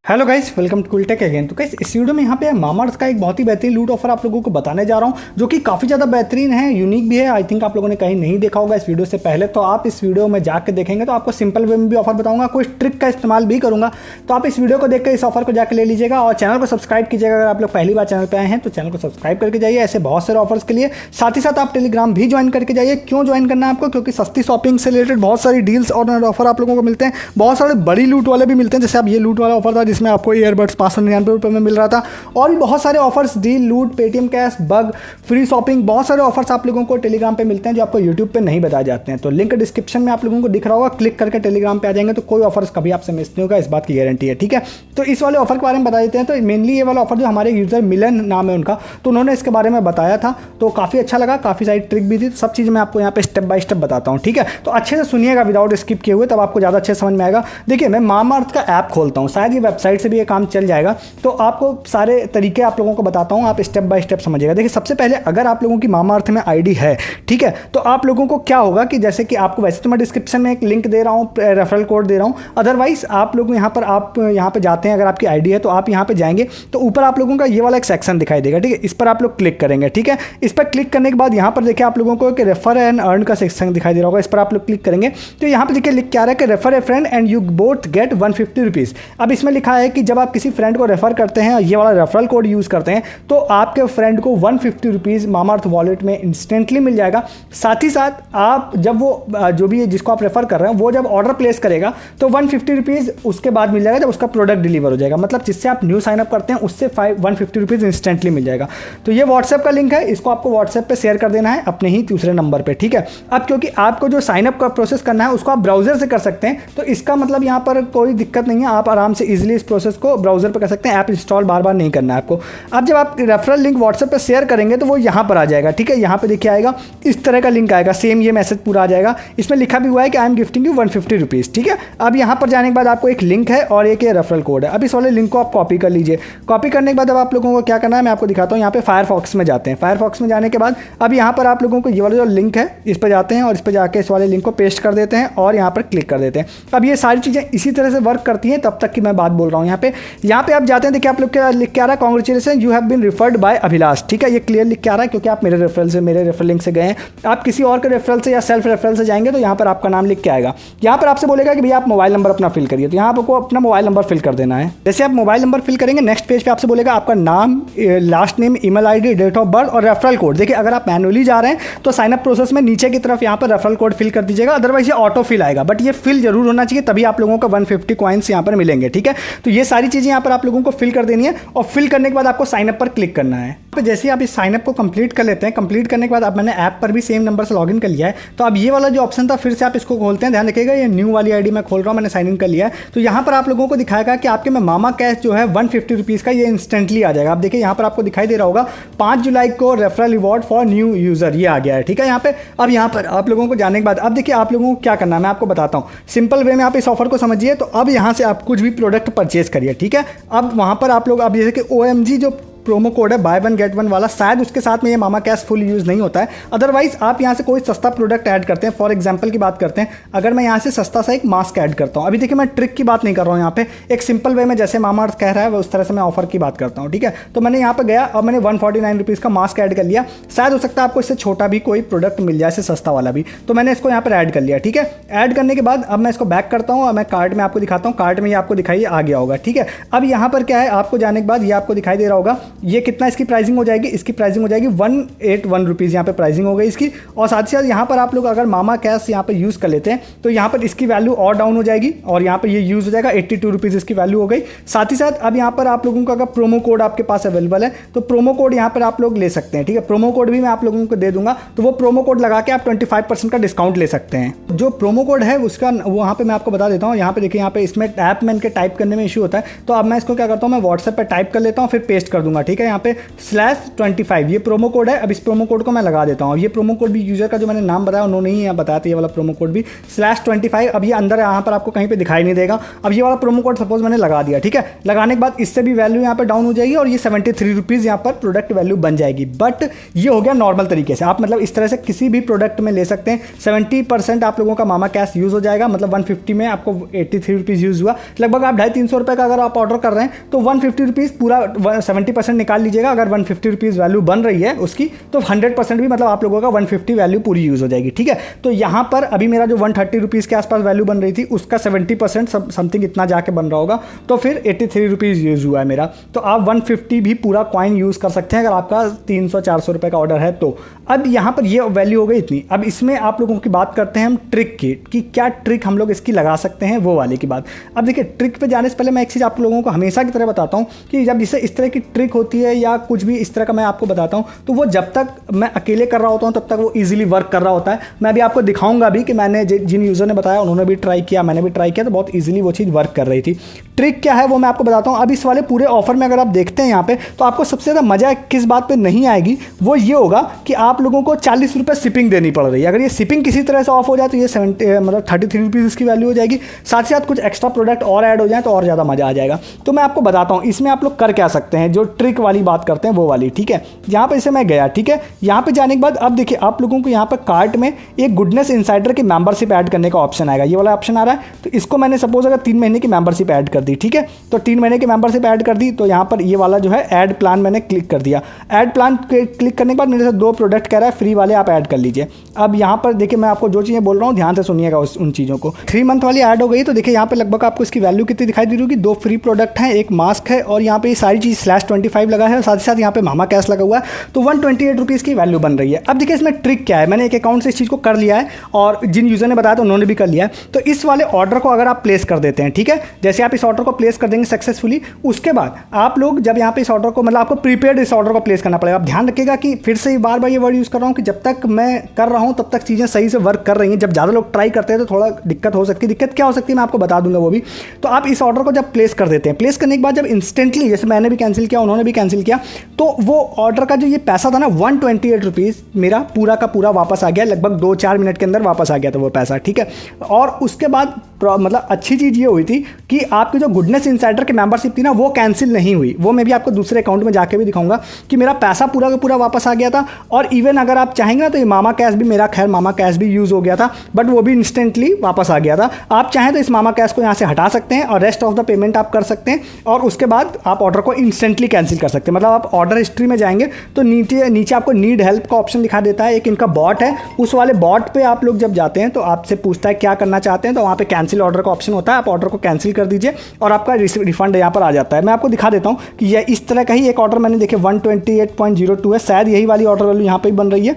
Hello guys, welcome to Cooltech again. तो guys इस video में यहाँ पे मामाअर्थ का एक बहुत ही बेहतरीन लूट ऑफर आप लोगों को बताने जा रहा हूँ, जो कि काफ़ी ज़्यादा बेहतरीन है, यूनिक भी है। आई थिंक आप लोगों ने कहीं नहीं देखा होगा इस वीडियो से पहले, तो आप इस वीडियो में जाकर देखेंगे तो आपको सिंपल वे में भी ऑफर बताऊंगा, कोई ट्रिक का इस्तेमाल भी करूँगा। तो आप इस वीडियो को देखकर इस ऑफर को जाकर ले लीजिएगा और चैनल को सब्सक्राइब कीजिएगा। अगर आप लोग पहली बार चैनल पर आए हैं तो चैनल को सब्सक्राइब करके जाइए ऐसे बहुत सारे ऑफर्स के लिए। साथ ही साथ आप टेलीग्राम भी ज्वाइन करके जाइए। क्यों ज्वाइन करना है आपको? क्योंकि सस्ती शॉपिंग से रिलेटेड बहुत सारी डील्स और ऑफर आप लोगों को मिलते हैं। बहुत सारे बड़ी लूट वाले भी मिलते हैं, जैसे आप ये लूट वाला ऑफर था जिसमें आपको ईयरबड्स 599 रुपये में मिल रहा था, और भी बहुत सारे ऑफर्स, डील, लूट, Paytm cash, bug, free shopping, बहुत सारे ऑफर्स आप लोगों को टेलीग्राम पे मिलते हैं जो आपको यूट्यूब पे नहीं बताए जाते हैं। तो लिंक डिस्क्रिप्शन में आप लोगों को दिख रहा होगा, क्लिक करके टेलीग्राम पे आ जाएंगे तो कोई ऑफर्स कभी आपसे मिस नहीं होगा, इस बात की गारंटी है। ठीक है, तो इस वाले ऑफर के बारे में बता देते हैं। तो मेनली ये वाला ऑफर जो हमारे यूजर मिलन नाम है उनका, तो उन्होंने इसके बारे में बताया था, तो काफ़ी अच्छा लगा, काफ़ी सारी ट्रिक भी थी। सब चीज़ मैं आपको यहाँ पे स्टेप बाय स्टेप बताता हूँ। ठीक है, तो अच्छे से सुनिएगा विदाउट स्किप किए हुए, तब आपको ज़्यादा अच्छे समझ में आएगा। देखिए, मैं मामाअर्थ का ऐप खोलता हूँ, शायद ये वेबसाइट से भी ये काम चल जाएगा, तो आपको सारे तरीके आप लोगों को बताता हूं, आप स्टेप बाय स्टेप समझिएगा। देखिए, सबसे पहले अगर आप लोगों की मामाअर्थ में आईडी है, ठीक है, तो आप लोगों को क्या होगा कि जैसे कि आपको, वैसे तो मैं डिस्क्रिप्शन में एक लिंक दे रहा हूं, रेफरल कोड दे रहा हूं, अदरवाइज आप लोग आप यहाँ पे जाते हैं, अगर आपकी आईडी है तो आप यहाँ पे जाएंगे तो ऊपर आप लोगों का ये वाला एक सेक्शन दिखाई देगा। ठीक है, इस पर आप लोग क्लिक करेंगे। ठीक है, इस पर क्लिक करने के बाद यहाँ पर देखिए आप लोगों को एक रेफर एंड अर्न का सेक्शन दिखाई दे रहा होगा, इस पर आप लोग क्लिक करेंगे तो यहाँ पे देखिए लिख क्या रहा है कि refer A friend and you both get 150 rupees. अब इसमें लिखा है कि जब आप किसी फ्रेंड को रेफर करते हैं, ये वाला रेफरल कोड यूज़ करते हैं, तो आपके फ्रेंड को 150 रुपीज़ मामाअर्थ वॉलेट में इंस्टेंटली मिल जाएगा। साथ ही साथ आप जब वो जो भी जिसको आप रेफर कर रहे हैं वो जब ऑर्डर प्लेस करेगा तो 150 रुपीज़ उसके बाद मिल जाएगा जब उसका प्रोडक्ट डिलीवर हो जाएगा। मतलब जिससे आप न्यू साइनअप करते हैं उससे 150 रुपीज़ इंस्टेंटली मिल जाएगा। तो ये व्हाट्सएप का लिंक है, इसको आपको व्हाट्सएप पे शेयर कर देना है अपने ही दूसरे नंबर पे। ठीक है, अब क्योंकि आपको जो साइनअप का प्रोसेस करना है उसको आप ब्राउजर से कर सकते हैं, तो इसका मतलब यहाँ पर कोई दिक्कत नहीं है, आप आराम से ईजिली इस प्रोसेस को ब्राउजर पर कर सकते हैं। ऐप इंस्टॉल बार बार नहीं करना है आपको। अब जब आप रेफरल लिंक व्हाट्सएप पे शेयर करेंगे तो वो यहाँ पर आ जाएगा। ठीक है, यहाँ पे देखिए आएगा, इस तरह का लिंक आएगा, सेम ये मैसेज पूरा आ जाएगा। इसमें लिखा भी हुआ है कि I am gifting you 150 rupees. ठीक है, अब यहाँ पर जाने के बाद आपको एक लिंक है और एक रेफरल कोड है। अब इस वाले लिंक को आप कॉपी कर लीजिए। कॉपी करने के बाद अब आप लोगों को क्या करना है मैं आपको दिखाता हूँ। यहाँ पे फायरफॉक्स में जाते हैं। फायरफॉक्स में जाने के बाद अब यहाँ पर आप लोगों को ये वाला जो लिंक है इस पर जाते हैं और इस पर जाकर इस वाले लिंक को पेस्ट कर देते हैं और यहाँ पर क्लिक कर देते हैं। अब ये सारी चीज़ें इसी तरह से वर्क करती हैं, तब तक की मैं बात बोल रहा हूँ। यहाँ पे आप जाते हैं, देखिए आप लोग क्या लिख के आ रहा है, congratulation you have been referred by Abhilash. ठीक है, ये क्लियर लिख के आ रहा है क्योंकि आप मेरे रेफरल लिंक से गए हैं। आप किसी और के रेफरल से या सेल्फ रेफरल से जाएंगे तो यहाँ पर आपका नाम लिख के आएगा। यहाँ पर आपसे बोलेगा कि भैया आप मोबाइल नंबर अपना फिल करिए, तो यहाँ आपको अपना मोबाइल नंबर फिल कर देना है। जैसे आप मोबाइल नंबर फिल करेंगे, नेक्स्ट पेज पे आपसे बोलेगा आपका नाम, last name, email ID, date of birth और रेफरल कोड। देखिए, अगर आप मैनुअली जा रहे हैं तो साइनअप प्रोसेस में नीचे की तरफ यहाँ पर रेफरल कोड फिल कर दीजिएगा, अदरवाइज ये ऑटो फिल आएगा, बट ये फिल जरूर होना चाहिए, तभी आप लोगों को 150 कॉइन्स यहाँ पर मिलेंगे। ठीक है, तो ये सारी चीज़ें यहाँ पर आप लोगों को फिल कर देनी है और फिल करने के बाद आपको साइनअप पर क्लिक करना है। जैसे आप इस साइनअप को कंप्लीट कर लेते हैं, कंप्लीट करने के बाद अब मैंने ऐप पर भी सेम नंबर से लॉगिन कर लिया है, तो अब ये वाला जो ऑप्शन था फिर से आप इसको खोलते हैं। ध्यान रखिएगा, ये न्यू वाली आईडी मैं खोल रहा हूँ, मैंने साइन इन कर लिया है। तो यहाँ पर आप लोगों को दिखाएगा कि आपके में मामा कैश जो है 150 रुपीज़ का, ये इंस्टेंटली आ जाएगा। आप देखिए यहाँ पर आपको दिखाई दे रहा होगा 5 जुलाई को referral reward for new user, ये आ गया है। ठीक है, यहाँ पे अब यहाँ पर आप लोगों को जाने के बाद अब देखिए आप लोगों को क्या करना है मैं आपको बताता हूँ। सिंपल वे में आप इस ऑफर को समझिए। तो अब यहाँ से आप कुछ भी प्रोडक्ट परचेज करिए। ठीक है, अब वहाँ पर आप लोग, अब जैसे कि OMG जो प्रोमो कोड है बाय वन गेट वन वाला, शायद उसके साथ में ये मामा कैश फुल यूज़ नहीं होता है। अदरवाइज आप यहाँ से कोई सस्ता प्रोडक्ट ऐड करते हैं। फॉर एग्जांपल की बात करते हैं, अगर मैं यहाँ से सस्ता सा एक मास्क ऐड करता हूँ, अभी देखिए मैं ट्रिक की बात नहीं कर रहा हूँ, यहाँ पे एक सिंपल वे में जैसे मामाअर्थ कह रहा है उस तरह से मैं ऑफर की बात करता हूँ। ठीक है, तो मैंने यहाँ पर गया, अब मैंने 149 रुपीज़ का मास्क ऐड कर लिया। शायद हो सकता है आपको इससे छोटा भी कोई प्रोडक्ट मिल जाए, इससे सस्ता वाला भी, तो मैंने इसको यहाँ पर ऐड कर लिया। ठीक है, ऐड करने के बाद अब मैं इसको बैक करता हूँ और मैं कार्ट में आपको दिखाता हूँ। कार्ट में ये आपको दिखाई आ गया होगा। ठीक है, अब यहाँ पर क्या है, आपको जाने के बाद ये आपको दिखाई दे रहा होगा, ये कितना इसकी प्राइसिंग हो जाएगी, इसकी प्राइसिंग हो जाएगी 181 रुपीज़, यहाँ पे प्राइसिंग हो गई इसकी। और साथ ही साथ यहाँ पर आप लोग अगर मामा कैश यहाँ पे यूज़ कर लेते हैं तो यहाँ पर इसकी वैल्यू और डाउन हो जाएगी और यहाँ पर ये यूज़ हो जाएगा 82 रुपीज़ इसकी वैल्यू हो गई। साथ ही साथ अब यहाँ पर आप लोगों का अगर प्रोमो कोड आपके पास अवेलेबल है तो प्रोमो कोड यहाँ पर आप लोग ले सकते हैं। ठीक है, प्रोमो कोड भी मैं आप लोगों को दे दूंगा, तो वो प्रोमो कोड लगा के आप 25% का डिस्काउंट ले सकते हैं। जो प्रोमो कोड है उसका वहाँ पर मैं आपको बता देता हूँ। यहाँ पे देखिए, यहाँ पे इसमें ऐप में इनके टाइप करने में इशू होता है, तो अब मैं इसको क्या करता हूँ, मैं व्हाट्सएप पर टाइप कर लेता हूँ, फिर पेस्ट कर दूंगा। दूंगा, ठीक है। यहाँ पे /25 ये प्रोमो कोड है। अब इस प्रोमो कोड को मैं लगा देता हूँ। ये प्रोमो कोड भी यूजर का जो मैंने नाम बताया उन्होंने ही यहाँ बताया था, ये वाला प्रोमो कोड भी /25। अब ये अंदर यहाँ पर आपको कहीं पे दिखाई नहीं देगा। अब ये वाला प्रोमो कोड सपोज मैंने लगा दिया, ठीक है। लगाने के बाद इससे भी वैल्यू यहाँ पे डाउन हो जाएगी और ये 73 रुपीज़ यहाँ पर प्रोडक्ट वैल्यू बन जाएगी। बट ये हो गया नॉर्मल तरीके से, आप मतलब इस तरह से किसी भी प्रोडक्ट में ले सकते हैं। 70% आप लोगों का मामा कैश यूज़ हो जाएगा, मतलब 150 में आपको 83 रुपीज़ यूज़ हुआ। लगभग आप 250-300 रुपये का अगर आप ऑर्डर कर रहे हैं तो 150 रुपीज़ पूरा 70% निकाल लीजिएगा। अगर 150 रुपीज़ वैल्यू बन रही है उसकी तो 100% भी मतलब आप लोगों का 150 वैल्यू पूरी यूज़ हो जाएगी, ठीक है। तो यहाँ पर अभी मेरा जो 130 रुपीज़ के आसपास वैल्यू बन रही थी उसका 70% समथिंग इतना जाके बन रहा होगा, तो फिर 83 रुपीज़ यूज़ हुआ है मेरा। तो आप 150 भी पूरा कॉइन यूज़ कर सकते हैं अगर आपका 300-400 रुपये का ऑर्डर है तो। अब यहाँ पर ये वैल्यू हो गई इतनी। अब इसमें आप लोगों की बात करते हैं हम ट्रिक की, कि क्या ट्रिक हम लोग इसकी लगा सकते हैं, वो वाले की बात। अब देखिए, ट्रिक पे जाने से पहले मैं एक चीज़ आप लोगों को हमेशा की तरह बताता हूँ कि जब जैसे इस तरह की ट्रिक होती है या कुछ भी इस तरह का मैं आपको बताता हूँ, तो वो जब तक मैं अकेले कर रहा होता हूँ तब तक वो ईजिली वर्क कर रहा होता है। मैं अभी आपको दिखाऊंगा भी कि मैंने जिन यूज़र ने बताया उन्होंने भी ट्राई किया, मैंने भी ट्राई किया, तो बहुत ईजिली वो चीज़ वर्क कर रही थी। ट्रिक क्या है वो मैं आपको बताता हूँ। अब इस वाले पूरे ऑफर में अगर आप देखते हैं यहाँ पे, तो आपको सबसे ज़्यादा मजा किस बात पे नहीं आएगी, वो ये होगा कि आप लोगों को 40 रुपये शिपिंग देनी पड़ रही है। अगर ये शिपिंग किसी तरह से ऑफ हो जाए तो ये 33 रुपीज़ इसकी वैल्यू हो जाएगी। साथ ही साथ कुछ एक्स्ट्रा प्रोडक्ट और ऐड हो जाए तो और ज़्यादा मजा आ जाएगा। तो मैं आपको बताता हूँ इसमें आप लोग कर क्या सकते हैं, जो ट्रिक वाली बात करते हैं वो वाली, ठीक है। यहाँ पे इसे मैं गया, ठीक है। यहाँ पे जाने के बाद अब देखिए आप लोगों को यहाँ पर कार्ट में एक गुडनेस इनसाइडर की मेंबरशिप ऐड करने का ऑप्शन आएगा, ये वाला ऑप्शन आ रहा है। तो इसको मैंने सपोज अगर 3 महीने की मेंबरशिप ऐड कर दी, ठीक है। तो 3 महीने की मेंबरशिप ऐड कर दी, तो यहाँ पर ये वाला जो है ऐड प्लान मैंने क्लिक कर दिया। ऐड प्लान क्लिक करने के बाद मेरे से 2 प्रोडक्ट कह रहा है फ्री वाले आप ऐड कर लीजिए। अब यहाँ पर देखिए मैं आपको जो चीज़ें बोल रहा हूँ ध्यान से सुनिएगा उन चीज़ों को। 3 मंथ वाली ऐड हो गई, तो देखिए यहाँ पे लगभग आपको इसकी वैल्यू कितनी दिखाई दे रही होगी। 2 फ्री प्रोडक्ट हैं, एक मास्क है और यहाँ पे ये सारी चीज़ /25 लगा है और साथ ही साथ यहाँ पे मामा कैश लगा हुआ है। तो 128 रुपीज़ की वैल्यू बन रही है। अब देखिए इसमें ट्रिक क्या है, मैंने एक अकाउंट से इस चीज़ को कर लिया है और जिन यूज़र ने बताया तो उन्होंने भी कर लिया है। तो इस वाले ऑर्डर को अगर आप प्लेस कर देते हैं, ठीक है, जैसे आप इस ऑर्डर को प्लेस कर देंगे सक्सेसफुली, उसके बाद आप लोग जब यहाँ पे इस ऑर्डर को मतलब आपको प्रीपेड इस ऑर्डर को प्लेस करना पड़ेगा। आप ध्यान रखिएगा कि फिर से बार बार ये वर्ड यूज़ कर रहा हूँ कि जब तक मैं कर रहा हूँ तब तक चीज़ें सही से वर्क कर रही हैं। जब ज़्यादा लोग ट्राई करते हैं तो थोड़ा दिक्कत हो सकती है। दिक्कत क्या हो सकती है मैं आपको बता दूंगा वो भी। तो आप इस ऑर्डर को जब प्लेस कर देते हैं, प्लेस करने के बाद जब इंस्टेंटली, जैसे मैंने भी कैंसिल किया उन्होंने भी कैंसिल किया, तो वो ऑर्डर का जो ये पैसा था ना 128 रुपीज़ मेरा पूरा का पूरा वापस आ गया। लगभग 2-4 मिनट के अंदर वापस आ गया था वो पैसा, ठीक है। और उसके बाद मतलब अच्छी चीज़ ये हुई थी कि आपकी जो गुडनेस इनसाइडर की मेंबरशिप थी ना वो कैंसिल नहीं हुई। वो मैं भी आपको दूसरे अकाउंट में जाके भी दिखाऊंगा कि मेरा पैसा पूरा का पूरा वापस आ गया था। और इवन अगर आप चाहेंगे ना तो ये मामा कैश भी, मेरा खैर मामा कैश भी यूज़ हो गया था बट वो भी इंस्टेंटली वापस आ गया था। आप चाहें तो इस मामा कैश को यहाँ से हटा सकते हैं और रेस्ट ऑफ द पेमेंट आप कर सकते हैं और उसके बाद आप ऑर्डर को इंस्टेंटली कैंसिल कर सकते हैं। मतलब आप ऑर्डर हिस्ट्री में जाएंगे तो नीचे आपको नीड हेल्प का ऑप्शन दिखा देता है। एक इनका बॉट है, उस वाले बॉट पे आप लोग जब जाते हैं तो आपसे पूछता है क्या करना चाहते हैं, तो वहाँ पे कैंसिल ऑर्डर का ऑप्शन होता है। आप ऑर्डर को कैंसिल कर दीजिए और आपका रिफंड यहाँ पर आ जाता है। मैं आपको दिखा देता हूँ कि यह इस तरह का ही एक ऑर्डर मैंने देखे 128.02 है, शायद यही वाली ऑर्डर वैल्यू यहाँ पे बन रही है।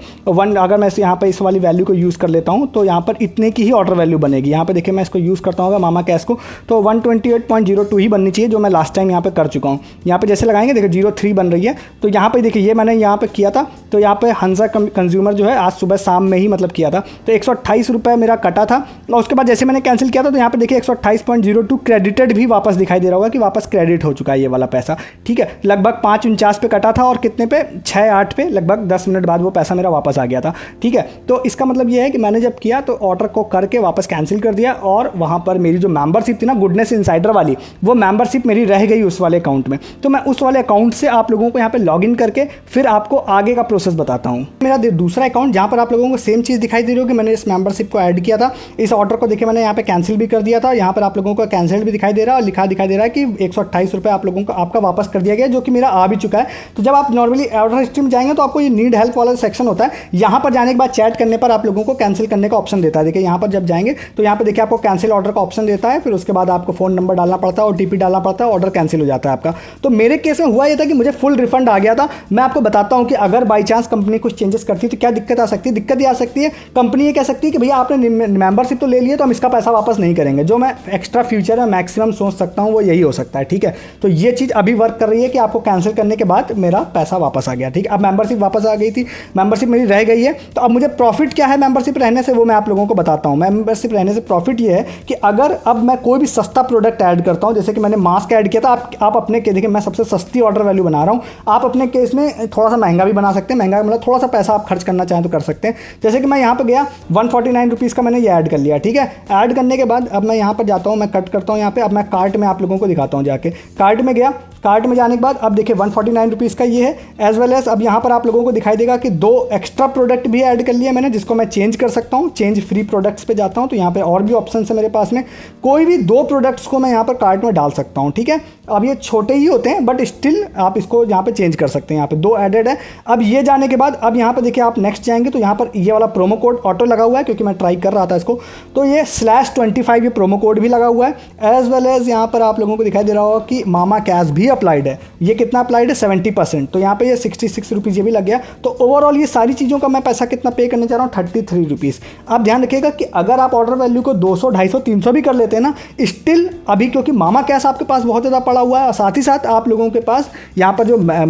अगर मैं यहाँ पे इस वाली वैल्यू को यूज़ कर लेता हूँ तो यहाँ पर इतने की ही ऑर्डर वैल्यू बनेगी। यहाँ पे देखिए मैं इसको यूज़ करता हूँ मामा कैश को, तो 128.02 ही बननी चाहिए जो मैं लास्ट टाइम यहाँ पे कर चुका हूँ। यहाँ पे जैसे लगाएंगे देखिए 03 बन रही है। तो यहाँ पे देखिए ये मैंने यहाँ पे किया था, तो यहाँ पे हंसा कंज्यूमर जो है आज सुबह शाम में ही मतलब किया था, तो 128 रुपये मेरा कटा था। और उसके बाद जैसे मैंने कैंसिल किया था तो यहाँ पे देखिए 128.02 क्रेडिटेड भी वापस दिखाई दे रहा होगा कि वापस क्रेडिट हो चुका है ये वाला पैसा, ठीक है। लगभग 5:49 पे कटा था और कितने पे 6:08 पे लगभग 10 मिनट बाद वो पैसा मेरा वापस आ गया था, ठीक है। तो इसका मतलब ये है कि मैंने जब किया तो ऑर्डर को करके वापस कैंसिल कर दिया और वहाँ पर मेरी जो मेंबरशिप थी ना गुडनेस इनसाइडर वाली, वो मेंबरशिप मेरी रह गई उस वाले अकाउंट में। तो मैं उस वाले अकाउंट से आप लोगों को यहाँ पे लॉगिन करके फिर आपको आगे का प्रोसेस बताता हूँ। मेरा दूसरा अकाउंट जहाँ पर आप लोगों को सेम चीज़ दिखाई दे रही होगी, मैंने इस मेंबरशिप को ऐड किया था, इस ऑर्डर को देखिए मैंने यहाँ पे कैंसिल भी कर दिया था। यहाँ पर आप लोगों को कैंसिल भी दिखाई दे रहा है और लिखा दिखाई दे रहा है कि 128 रुपये आप लोगों को आपका वापस कर दिया गया, जो कि मेरा आ भी चुका है। तो जब आप नॉर्मली ऑर्डर हिस्ट्री में जाएंगे तो आपको ये नीड हेल्प वाला सेक्शन होता है। यहाँ पर जाने के बाद चैट करने पर आप लोगों को कैंसिल करने का ऑप्शन देता है। देखिए यहाँ पर जब जाएंगे तो यहाँ पर देखिए आपको कैंसिल ऑर्डर का ऑप्शन देता है, फिर उसके बाद आपको फ़ोन नंबर डालना पड़ता है, OTP डालना पड़ता है, ऑर्डर कैंसिल हो जाता है आपका। तो मेरे केस में हुआ ये था कि मुझे फुल रिफंड आ गया था। मैं आपको बताता हूँ कि अगर बाई चांस कंपनी कुछ चेंजेस करती है तो क्या दिक्कत आ सकती है। दिक्कत ये आ सकती है, कंपनी ये कह सकती है कि भैया आपने मेंबरशिप तो ले लिए तो हम इसका पैसा वापस नहीं करेंगे। जो मैं एक्स्ट्रा फ्यूचर में मैक्सिमम सोच सकता हूँ वो यही हो सकता है, ठीक है। तो ये चीज़ अभी वर्क कर रही है कि आपको कैंसिल करने के बाद मेरा पैसा वापस आ गया, ठीक है। अब मेंबरशिप वापस आ गई थी, मेंबरशिप मेरी रह गई है। तो अब मुझे प्रॉफिट क्या है मेंबरशिप रहने से वो मैं आप लोगों को बताता हूँ। मेंबरशिप रहने से प्रॉफिट ये है कि अगर अब मैं कोई भी सस्ता प्रोडक्ट ऐड करता हूँ, जैसे कि मैंने मास्क ऐड किया था, आप अपने के देखिए मैं सबसे सस्ती ऑर्डर वैल्यू बना रहा हूँ। आप अपने केस में थोड़ा सा महंगा भी बना सकते हैं, महंगा मतलब थोड़ा सा पैसा आप खर्च करना चाहें तो कर सकते हैं। जैसे कि मैं यहाँ पर गया 149 रुपीज़ का मैंने ये ऐड कर लिया, ठीक है। ऐड करने के बाद अब मैं यहाँ पर जाता हूँ, मैं कट करता हूँ यहाँ पे, अब मैं कार्ट में आप लोगों को दिखाता हूँ जाके। कार्ट में गया, कार्ट में जाने के बाद अब देखिए 149 रुपीज़ का ये है, एज वेल एज अब यहाँ पर आप लोगों को दिखाई देगा कि 2 एक्स्ट्रा प्रोडक्ट भी ऐड कर लिया मैंने, जिसको मैं चेंज कर सकता हूँ। चेंज फ्री प्रोडक्ट्स पे जाता हूँ तो यहाँ पे और भी ऑप्शन है मेरे पास में, कोई भी 2 प्रोडक्ट्स को मैं यहाँ पर कार्ट में डाल सकता हूँ, ठीक है। अब ये छोटे ही होते हैं बट स्टिल आप इसको यहाँ पे चेंज कर सकते हैं। यहाँ पे 2 एडेड है। अब ये जाने के बाद अब यहाँ पर देखिए आप नेक्स्ट जाएंगे तो यहाँ पर ये वाला प्रोमो कोड ऑटो लगा हुआ है, क्योंकि मैं ट्राई कर रहा था इसको, तो ये /25 ये प्रोमो कोड भी लगा हुआ है। एज वेल एज यहाँ पर आप लोगों को दिखाई दे रहा होगा कि मामा कैश भी अप्लाइड है। ये कितना अप्लाइड है 70%, तो यहाँ पे ये 66 रुपीज़ ये भी लग गया। तो ओवरऑल ये सारी चीज़ों का मैं पैसा कितना पे करने जा रहा हूँ 33 रुपीज़। आप ध्यान रखिएगा कि अगर आप ऑर्डर वैल्यू को 200, 250, 300 भी कर लेते हैं ना, स्टिल अभी क्योंकि मामा कैश आपके पास बहुत ज़्यादा पड़ा हुआ है, और साथ ही साथ आप लोगों के पास यहाँ पर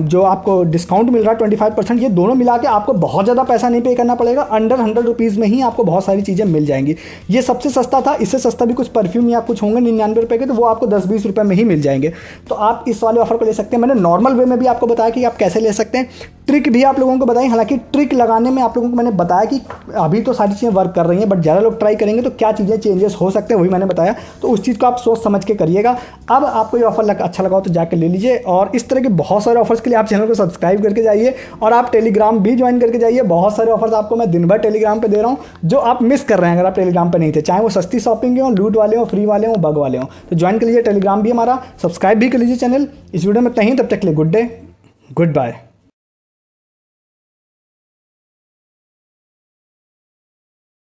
जो आपको डिस्काउंट मिल रहा है 25%, ये दोनों मिला के आपको बहुत ज़्यादा पैसा नहीं पे करना पड़ेगा। अंडर 100 रुपीज़ में ही आपको बहुत सारी चीज़ें मिल जाएंगी। ये सबसे सस्ता था, इससे सस्ता भी कुछ परफ्यूम या कुछ होंगे 99 रुपये के, तो वो आपको 10-20 रुपये में ही मिल जाएंगे। तो आप इस वाले ऑफर को ले सकते हैं। मैंने नॉर्मल वे में भी आपको बताया कि आप कैसे ले सकते हैं, ट्रिक भी आप लोगों को बताई। हालांकि ट्रिक लगाने में आप लोगों को मैंने बताया कि अभी तो सारी चीज़ें वर्क कर रही हैं, बट ज़्यादा लोग ट्राई करेंगे तो क्या चीज़ें चेंजेस हो सकते हैं वही मैंने बताया। तो उस चीज़ को आप सोच समझ के करिएगा। अब आपको ये ऑफर अच्छा लगा हो तो जाकर ले लीजिए, और इस तरह के बहुत सारे ऑफर्स के लिए आप चैनल को सब्सक्राइब करके जाइए, और आप टेलीग्राम भी ज्वाइन करके जाइए। बहुत सारे ऑफर्स आपको मैं दिन भर टेलीग्राम पर दे रहा हूँ जो आप मिस कर रहे हैं अगर आप टेलीग्राम पर नहीं थे, चाहे वो सस्ती शॉपिंग हो, लूट वाले हो, फ्री वाले हो, बग वाले हो। तो ज्वाइन कर लीजिए टेलीग्राम भी हमारा, सब्सक्राइब भी कर लीजिए चैनल। इस वीडियो में तब तक के लिए गुड डे, गुड बाय।